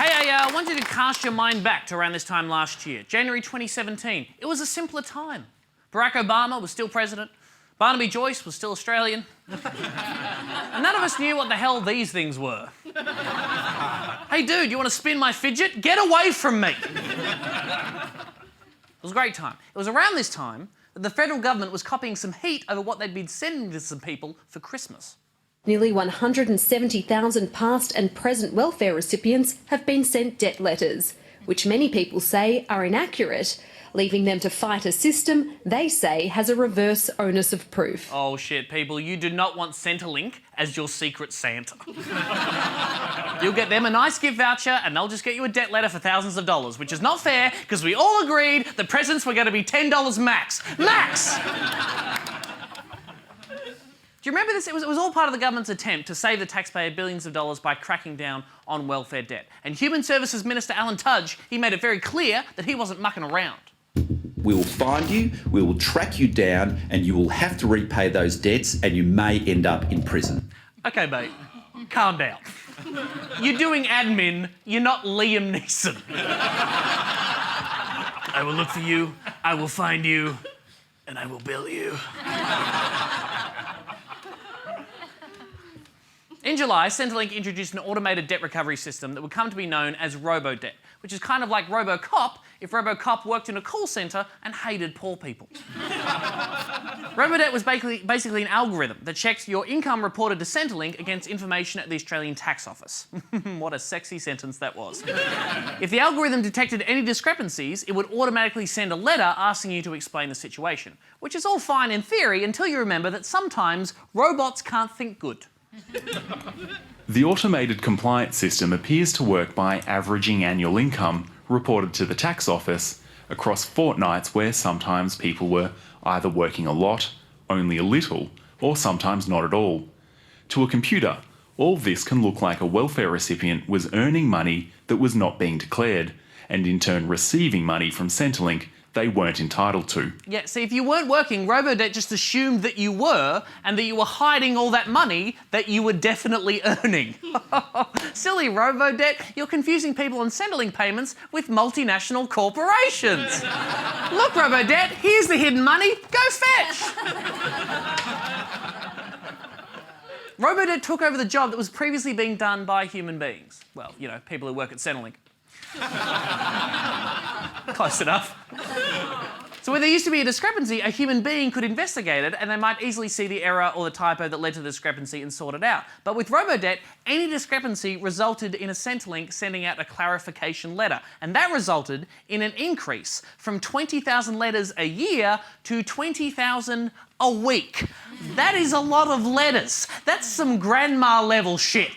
Hey, I want you to cast your mind back to around this time last year, January 2017. It was a simpler time. Barack Obama was still president. Barnaby Joyce was still Australian. And none of us knew what the hell these things were. Hey, dude, you want to spin my fidget? Get away from me! It was a great time. It was around this time that the federal government was copying some heat over what they'd been sending to some people for Christmas. Nearly 170,000 past and present welfare recipients have been sent debt letters, which many people say are inaccurate, leaving them to fight a system they say has a reverse onus of proof. Oh shit, people, you do not want Centrelink as your secret Santa. You'll get them a nice gift voucher and they'll just get you a debt letter for thousands of dollars, which is not fair because we all agreed the presents were going to be $10 max. Max! Do you remember this? It was all part of the government's attempt to save the taxpayer billions of dollars by cracking down on welfare debt. And Human Services Minister Alan Tudge, he made it very clear that he wasn't mucking around. We will find you, we will track you down, and you will have to repay those debts, and you may end up in prison. Okay, mate, calm down. You're doing admin, you're not Liam Neeson. I will look for you, I will find you, and I will bill you. In July, Centrelink introduced an automated debt recovery system that would come to be known as Robo debt, which is kind of like RoboCop if RoboCop worked in a call centre and hated poor people. RoboDebt was basically an algorithm that checked your income reported to Centrelink against information at the Australian Tax Office. What a sexy sentence that was. If the algorithm detected any discrepancies, it would automatically send a letter asking you to explain the situation, which is all fine in theory until you remember that sometimes robots can't think good. The automated compliance system appears to work by averaging annual income reported to the tax office across fortnights where sometimes people were either working a lot, only a little, or sometimes not at all. To a computer, all this can look like a welfare recipient was earning money that was not being declared, and in turn receiving money from Centrelink they weren't entitled to. Yeah, see, if you weren't working, RoboDebt just assumed that you were, and that you were hiding all that money that you were definitely earning. Silly RoboDebt, you're confusing people on Centrelink payments with multinational corporations. Look, RoboDebt, here's the hidden money, go fetch! RoboDebt took over the job that was previously being done by human beings. Well, you know, people who work at Centrelink. Close enough. So where there used to be a discrepancy, a human being could investigate it and they might easily see the error or the typo that led to the discrepancy and sort it out. But with RoboDebt, any discrepancy resulted in a Centrelink sending out a clarification letter. And that resulted in an increase from 20,000 letters a year to 20,000 a week. That is a lot of letters. That's some grandma level shit.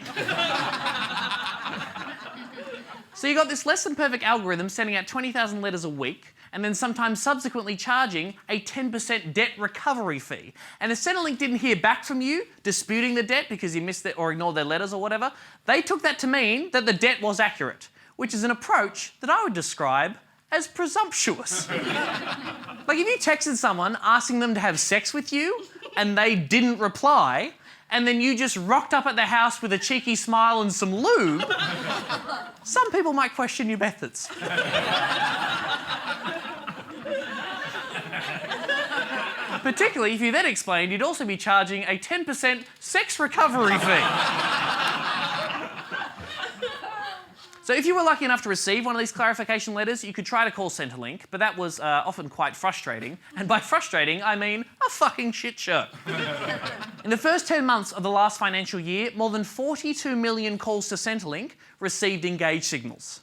So you got this less than perfect algorithm sending out 20,000 letters a week and then sometimes subsequently charging a 10% debt recovery fee. And if Centrelink didn't hear back from you disputing the debt because you missed it or ignored their letters or whatever, they took that to mean that the debt was accurate, which is an approach that I would describe as presumptuous. Like if you texted someone asking them to have sex with you and they didn't reply, and then you just rocked up at their house with a cheeky smile and some lube, some people might question your methods. Particularly if you then explained you'd also be charging a 10% sex recovery fee. So if you were lucky enough to receive one of these clarification letters, you could try to call Centrelink, but that was often quite frustrating. And by frustrating, I mean a fucking shit show. In the first 10 months of the last financial year, more than 42 million calls to Centrelink received engaged signals.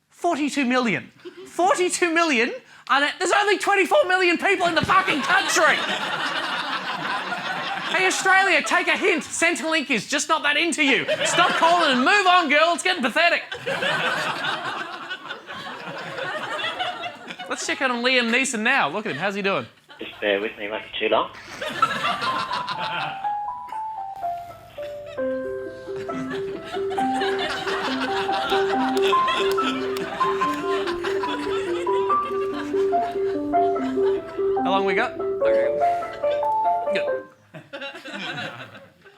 42 million. 42 million? There's only 24 million people in the fucking country! Hey, Australia, take a hint. Centrelink is just not that into you. Stop calling and move on, girl. It's getting pathetic. Let's check out on Liam Neeson now. Look at him. How's he doing? Just bear with me, it won't be too long. How long we got? Okay. Good.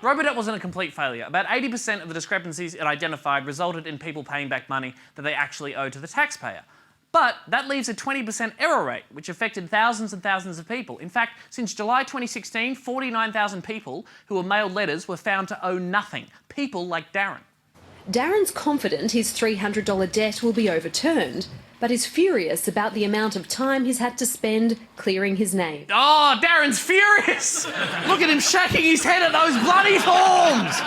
Robodebt wasn't a complete failure. About 80% of the discrepancies it identified resulted in people paying back money that they actually owed to the taxpayer. But that leaves a 20% error rate, which affected thousands and thousands of people. In fact, since July 2016, 49,000 people who were mailed letters were found to owe nothing. People like Darren. Darren's confident his $300 debt will be overturned, but is furious about the amount of time he's had to spend clearing his name. Oh, Darren's furious! Look at him shaking his head at those bloody forms!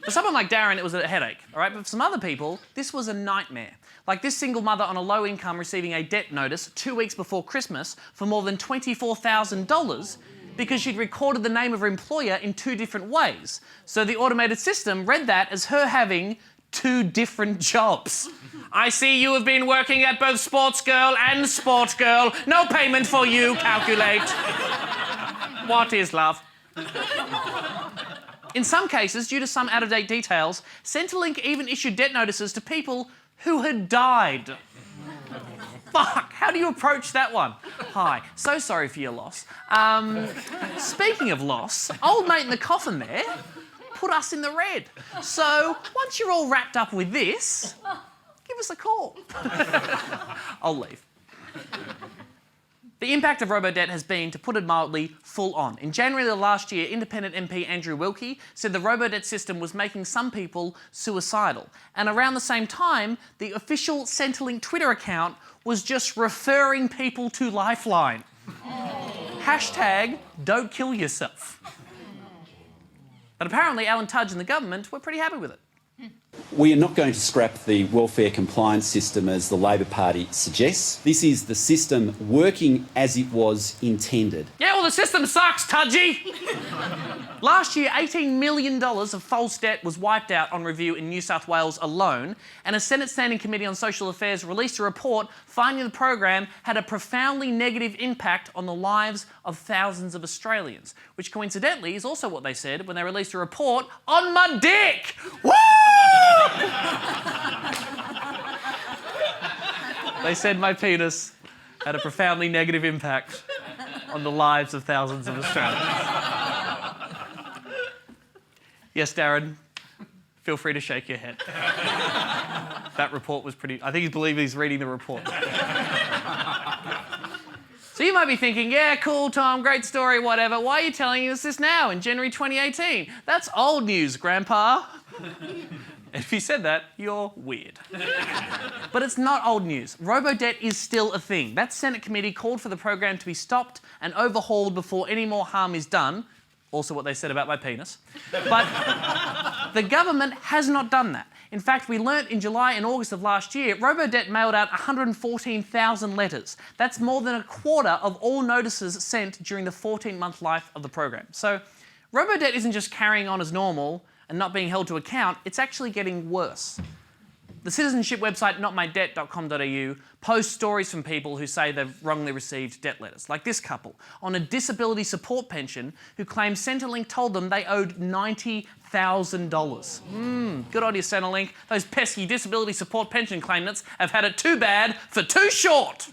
For someone like Darren, it was a headache, all right? But for some other people, this was a nightmare. Like this single mother on a low income receiving a debt notice 2 weeks before Christmas for more than $24,000 because she'd recorded the name of her employer in 2 different ways. So the automated system read that as her having 2 different jobs. I see you have been working at both Sports Girl and Sports Girl. No payment for you, calculate. What is love? In some cases, due to some out-of-date details, Centrelink even issued debt notices to people who had died. Fuck, how do you approach that one? Hi, so sorry for your loss. Speaking of loss, old mate in the coffin there put us in the red. So once you're all wrapped up with this, give us a call. I'll leave. The impact of Robodebt has been, to put it mildly, full on. In January of last year, independent MP Andrew Wilkie said the Robodebt system was making some people suicidal. And around the same time, the official Centrelink Twitter account was just referring people to Lifeline. Hashtag don't kill yourself. But apparently Alan Tudge and the government were pretty happy with it. We are not going to scrap the welfare compliance system as the Labor Party suggests. This is the system working as it was intended. Yeah, well, the system sucks, Tudgy! Last year, $18 million of false debt was wiped out on review in New South Wales alone, and a Senate Standing Committee on Social Affairs released a report finding the program had a profoundly negative impact on the lives of thousands of Australians, which coincidentally is also what they said when they released a report on my dick! Woo! They said my penis had a profoundly negative impact on the lives of thousands of Australians. Yes, Darren, feel free to shake your head. That report was pretty... I think he's believing he's reading the report. So you might be thinking, yeah, cool, Tom, great story, whatever. Why are you telling us this now in January 2018? That's old news, Grandpa. If you said that, you're weird. But it's not old news. Robodebt is still a thing. That Senate committee called for the program to be stopped and overhauled before any more harm is done. Also what they said about my penis. But the government has not done that. In fact, we learnt in July and August of last year, Robodebt mailed out 114,000 letters. That's more than a quarter of all notices sent during the 14-month life of the program. So Robodebt isn't just carrying on as normal and not being held to account, it's actually getting worse. The citizenship website notmydebt.com.au posts stories from people who say they've wrongly received debt letters, like this couple on a disability support pension who claim Centrelink told them they owed $90,000. Good on you, Centrelink. Those pesky disability support pension claimants have had it too bad for too short.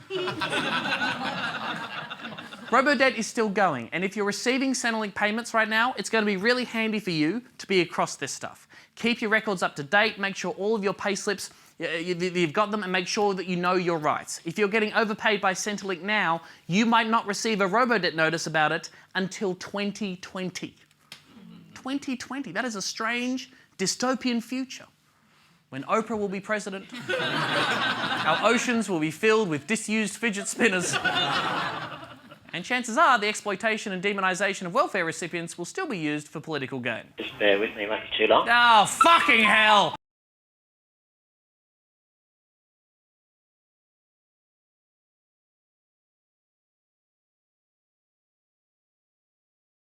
Robodebt is still going, and if you're receiving Centrelink payments right now, it's going to be really handy for you to be across this stuff. Keep your records up to date, make sure all of your payslips, you've got them, and make sure that you know your rights. If you're getting overpaid by Centrelink now, you might not receive a Robodebt notice about it until 2020. 2020, that is a strange dystopian future when Oprah will be president, our oceans will be filled with disused fidget spinners, and chances are the exploitation and demonisation of welfare recipients will still be used for political gain. Just bear with me, won't be too long. Oh, fucking hell!